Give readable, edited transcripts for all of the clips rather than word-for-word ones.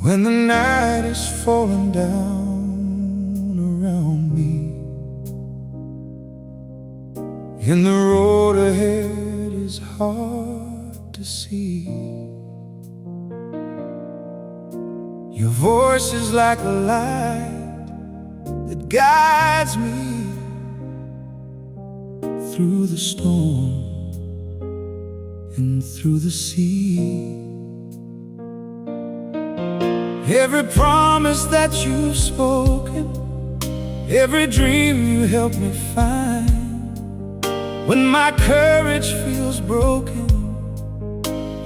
When the night is falling down around me, and the road ahead is hard to see, your voice is like a light that guides me through the storm and through the sea. Every promise that you've spoken, every dream you helped me find. When my courage feels broken,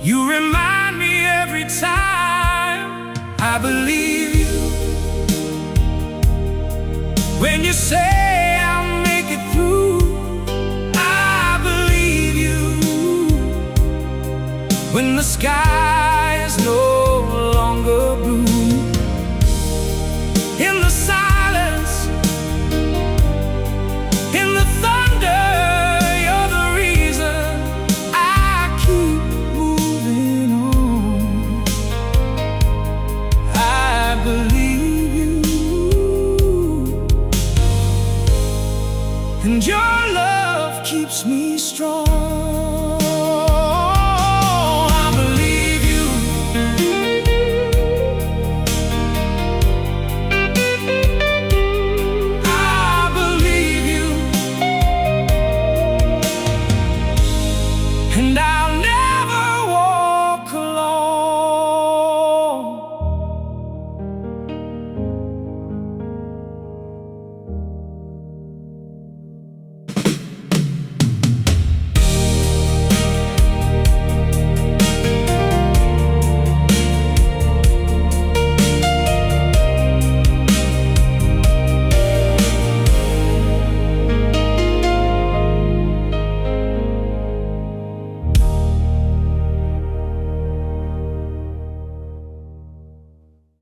you remind me every time. I believe you when you say I'll make it through. I believe you when the sky is no longer